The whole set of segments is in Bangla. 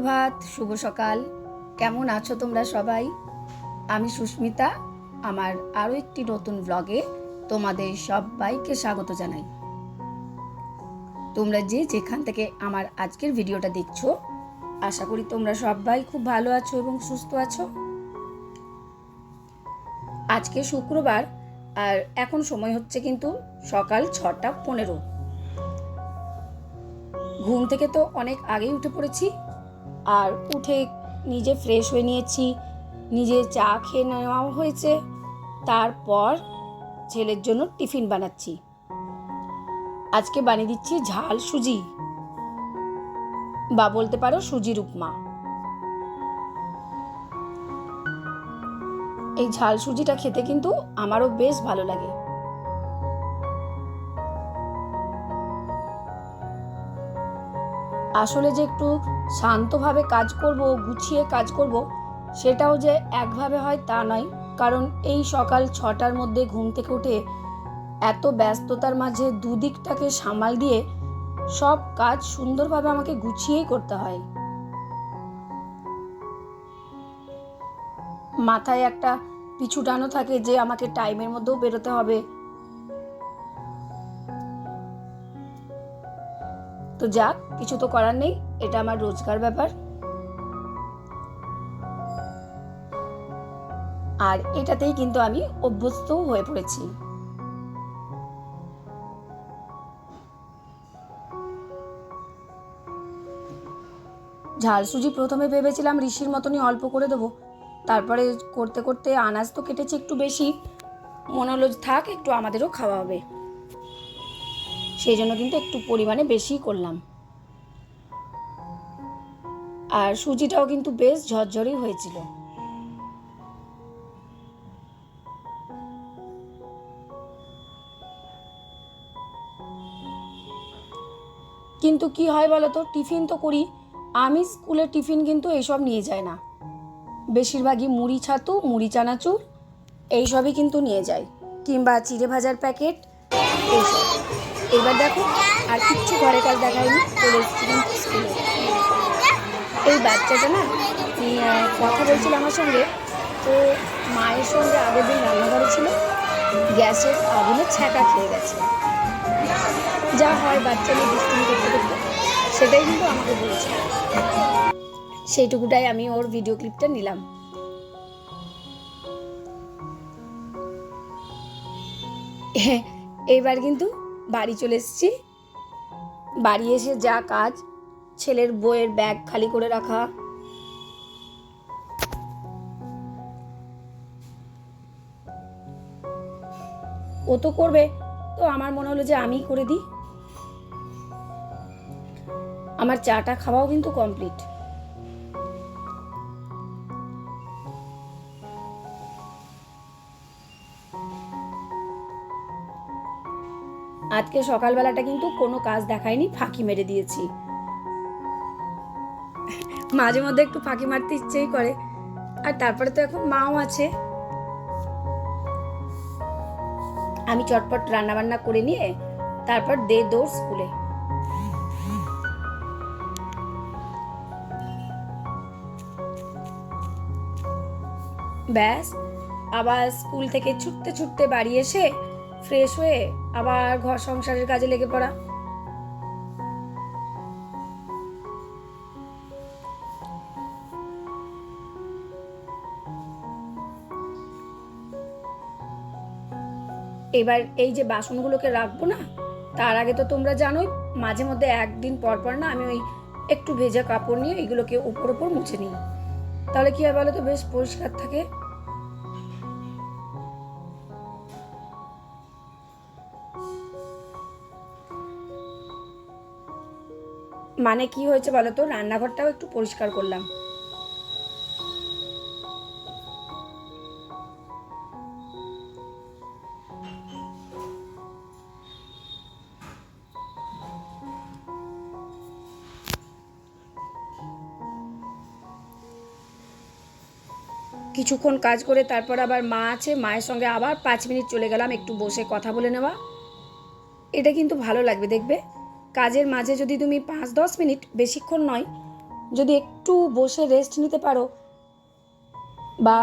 সুপ্রভাত, শুভ সকাল। কেমন আছো তোমরা সবাই? আমি সুস্মিতা। আমার আরও একটি নতুন ব্লগে তোমাদের সবাইকে স্বাগত জানাই। তোমরা যে যেখান থেকে আমার আজকের ভিডিওটা দেখছো, আশা করি তোমরা সবাই খুব ভালো আছো এবং সুস্থ আছো। আজকে শুক্রবার, আর এখন সময় হচ্ছে কিন্তু সকাল 6:15। ঘুম থেকে তো অনেক আগেই উঠে পড়েছি, আর উঠে নিজে ফ্রেশ হয়ে নিয়েছি, নিজে চা খেয়ে নেওয়া হয়েছে। তারপর ছেলের জন্য টিফিন বানাচ্ছি। আজকে বানিয়ে দিচ্ছি ঝাল সুজি, বা বলতে পারো সুজির উপমা। এই ঝাল সুজিটা খেতে কিন্তু আমারও বেশ ভালো লাগে। আসলে যে একটু শান্তভাবে কাজ করব, গুছিয়ে কাজ করব, সেটাও যে একভাবে হয় তা নয়। কারণ এই সকাল 6টার মধ্যে ঘুম থেকে উঠে এত ব্যস্ততার মাঝে দুদিকটাকে সামাল দিয়ে সব কাজ সুন্দরভাবে আমাকে গুছিয়েই করতে হয়। মাথায় একটা পিছু টানও থাকে যে আমাকে টাইমের মধ্যেও বেরোতে হবে। তো যাক, কিছু তো করার নেই, এটা আমার রোজকার ব্যাপার। আর এটাতেই কিন্তু আমি অভ্যস্তও হয়ে পড়েছি। ঝাল সুজি প্রথমে ভেবেছিলাম ঋষির মতনই অল্প করে দেবো, তারপরে করতে করতে আনাজ তো কেটেছি একটু বেশি, মনে হলো থাক, একটু আমাদেরও খাওয়া হবে, সেই জন্য কিন্তু একটু পরিমাণে বেশিই করলাম। আর সুজিটাও কিন্তু বেশ ঝরঝরেই হয়েছিল। কিন্তু কি হয় বলো তো, টিফিন তো করি আমি, স্কুলের টিফিন কিন্তু এইসব নিয়ে যায় না। বেশিরভাগই মুড়ি ছাতু, মুড়ি চানাচুর এইসবই কিন্তু নিয়ে যায়, কিংবা চিড়ে ভাজার প্যাকেট এইসব। এবার দেখো, আর কিচ্ছু ঘরে কাজ দেখায়নি, চলে এসেছি কিন্তু স্কুলে। এই বাচ্চাটা না কথা বলছিল আমার সঙ্গে, তো মায়ের সঙ্গে আগের দিন রান্নাঘরে ছিল, গ্যাসের আগুনে ছ্যাঁকা খেয়ে গেছে। যা হয় বাচ্চা নিয়ে দুষ্টুমি করতে করতে, সেটাই কিন্তু আমাকে বলছে। সেইটুকুটাই আমি ওর ভিডিও ক্লিপটা নিলাম। এইবার কিন্তু বাড়ি চলে এসেছি। বাড়ি এসে যা কাজ, ছেলের বইয়ের ব্যাগ খালি করে রাখা, ও তো করবে, তো আমার মনে হলো যে আমি করে দিই। আমার চাটা খাওয়াও কিন্তু কমপ্লিট। আজকে সকালবেলাটা কিন্তু কোনো কাজ দেখায়নি, ফাঁকি মেরে দিয়েছি। মাঝে মধ্যে একটু ফাঁকি মারতে ইচ্ছেই করে, আর তারপরে তো এখন মাও আছে। আমি চটপট রান্নাবান্না করে নিয়ে তারপর দে দৌড় স্কুলে। ব্যাস, আবার স্কুল থেকে ছুটতে ছুটতে বাড়ি এসে ফ্রেশ হয়ে আবার ঘর সংসারের কাজে লেগে পড়া। এবার এই যে বাসনগুলোকে রাখবো না, তার আগে তো তোমরা জানোই মাঝে মধ্যে একদিন পর পর না আমি ওই একটু ভেজা কাপড় নিয়ে এইগুলোকে উপর উপর মুছে নিই। তাহলে কি হয় বলো তো, বেশ পরিষ্কার থাকে। মানে কি হয়েছে বলো তো, রান্নাঘরটাও একটু পরিষ্কার করলাম। কিছুক্ষণ কাজ করে তারপর আবার মা আছে, মায়ের সঙ্গে আবার 5 মিনিট চলে গেলাম একটু বসে কথা বলে নেওয়া। এটা কিন্তু ভালো লাগবে, দেখবে কাজের মাঝে যদি তুমি 5-10 মিনিট, বেশিক্ষণ নয়, যদি একটু বসে রেস্ট নিতে পারো, বা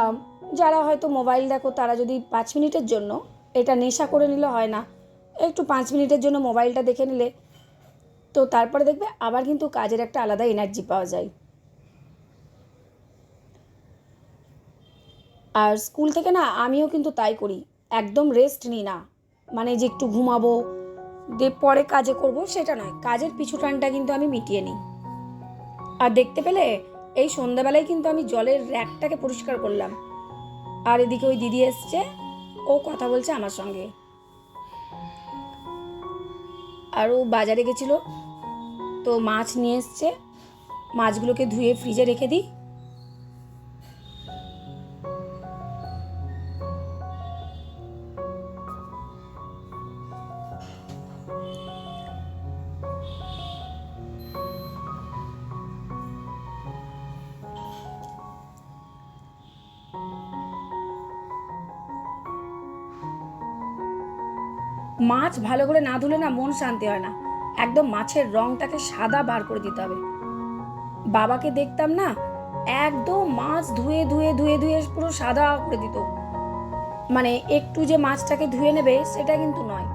যারা হয়তো মোবাইল দেখো তারা যদি 5 মিনিটের জন্য, এটা নেশা করে নিলে হয় না, একটু 5 মিনিটের জন্য মোবাইলটা দেখে নিলে, তো তারপরে দেখবে আবার কিন্তু কাজের একটা আলাদা এনার্জি পাওয়া যায়। আর স্কুল থেকে না আমিও কিন্তু তাই করি, একদম রেস্ট নিই না, মানে যে একটু ঘুমাবো দিয়ে পরে কাজে করব সেটা নয়, কাজের পিছু টানটা কিন্তু আমি মিটিয়ে নিই। আর দেখতে পেলে এই সন্ধ্যাবেলায় কিন্তু আমি জলের র্যাকটাকে পরিষ্কার করলাম, আর এদিকে ওই দিদি এসছে, ও কথা বলছে আমার সঙ্গে। আর ও বাজারে গেছিলো, তো মাছ নিয়ে এসছে, মাছগুলোকে ধুয়ে ফ্রিজে রেখে দিই। মাছ ভালো করে না ধুলে না মন শান্তি হয় না, একদম মাছের রংটাকে সাদা বার করে দিতে হবে। বাবাকে দেখতাম না, একদম মাছ ধুয়ে ধুয়ে ধুয়ে ধুয়ে পুরো সাদা করে দিত, মানে একটু যে মাছটাকে ধুয়ে নেবে সেটা কিন্তু নয়।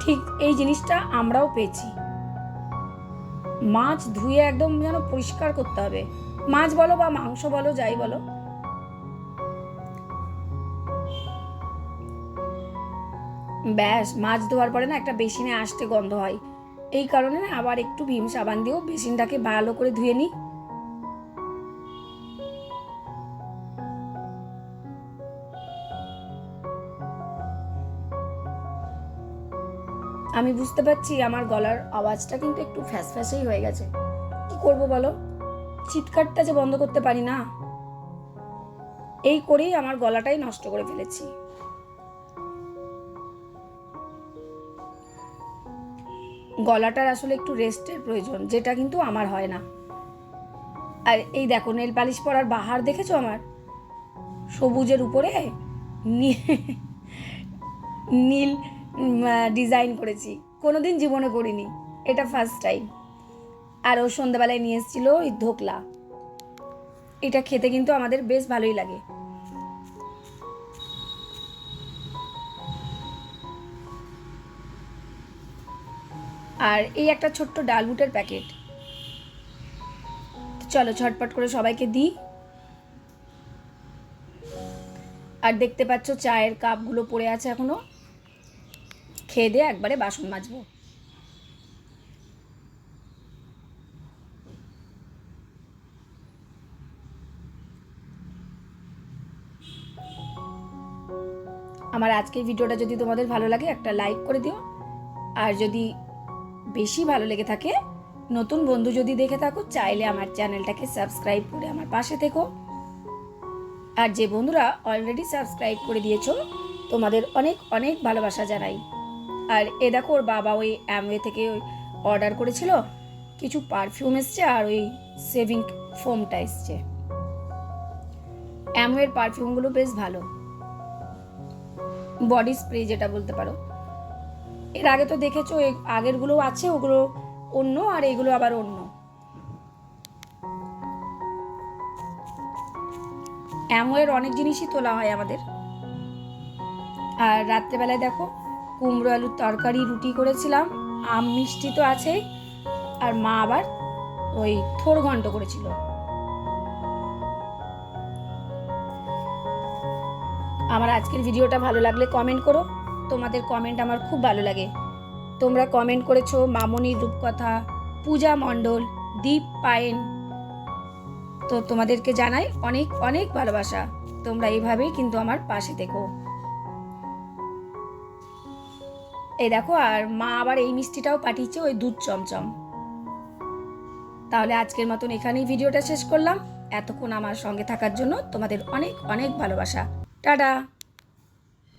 ঠিক এই জিনিসটা আমরাও পেয়েছি, মাছ ধুয়ে একদম যেন পরিষ্কার করতে হবে, মাছ বলো বা মাংস বলো যাই বলো। ব্যাস মাছ ধোয়ার পরে না একটা বেসিনে আসতে গন্ধ হয়, এই কারণে না আবার একটু ভীম সাবান দিয়েও বেসিনটাকে ভালো করে ধুয়ে নিই। আমি বুঝতে পারছি আমার গলার আওয়াজটা কিন্তু একটু ফ্যাসফ্যাসেই হয়ে গেছে, কি করব বলো, চিৎকারটা যে বন্ধ করতে পারি না, এই করেই আমার গলাটাই নষ্ট করে ফেলেছি। গলাটার আসলে একটু রেস্টের প্রয়োজন, যেটা কিন্তু আমার হয় না। আর এই দেখো নেল পালিশ পরার বাহার দেখেছো আমার, সবুজের উপরে নীল ডিজাইন করেছি, কোনোদিন জীবনে করিনি, এটা ফার্স্ট টাইম। আর ও সন্ধ্যাবেলায় নিয়ে এসেছিল ওই ধোকলা, এটা খেতে কিন্তু আমাদের বেশ ভালোই লাগে। আর এই একটা ছোট্ট ডাল বুটের প্যাকেট, চলো ঝটপট করে সবাইকে দিই। আর দেখতে পাচ্ছ চায়ের কাপগুলো পড়ে আছে এখনো, খেয়ে দিয়ে একবারে বাসন মাজবো। আমার আজকের ভিডিওটা যদি তোমাদের ভালো লাগে একটা লাইক করে দিও, আর যদি বেশি ভালো লেগে থাকে, নতুন বন্ধু যদি দেখে থাকো, চাইলে আমার চ্যানেলটাকে সাবস্ক্রাইব করে আমার পাশে থেকো। আর যে বন্ধুরা অলরেডি সাবস্ক্রাইব করে দিয়েছো, তোমাদের অনেক অনেক ভালোবাসা জানাই। আর এ দেখো ওর বাবা ওই অ্যামওয়ে থেকে ওই অর্ডার করেছিল, কিছু পারফিউম এসছে আর ওই সেভিং ফোমটা এসছে। অ্যামওয়ের পারফিউমগুলো বেশ ভালো, বডি স্প্রে যেটা বলতে পারো। এর আগে তো দেখেছো আগেরগুলো আছে, ওগুলো অন্য, আর এগুলো আবার অন্য। অ্যামওয়ের অনেক জিনিসই তোলা হয় আমাদের। আর রাত্রেবেলায় দেখো কুমড়ো আলুর তরকারি, রুটি করেছিলাম, আম মিষ্টি তো আছে, আর মা আবার ওই থোর ঘন্ট করেছিল। আমার আজকের ভিডিওটা ভালো লাগলে কমেন্ট করো, তোমাদের কমেন্ট আমার খুব ভালো লাগে। তোমরা কমেন্ট করেছো মামনির রূপকথা, পূজা মণ্ডল, দীপ পায়েন, তো তোমাদেরকে জানাই অনেক অনেক ভালোবাসা। তোমরা এইভাবেই কিন্তু আমার পাশে থেকো। এই দেখো, আর মা আবার এই মিষ্টিটাও পাঠিয়েছে, ওই দুধ চমচম। তাহলে আজকের মতন এখানেই ভিডিওটা শেষ করলাম। এতক্ষণ আমার সঙ্গে থাকার জন্য তোমাদের অনেক অনেক ভালোবাসা। টাটা।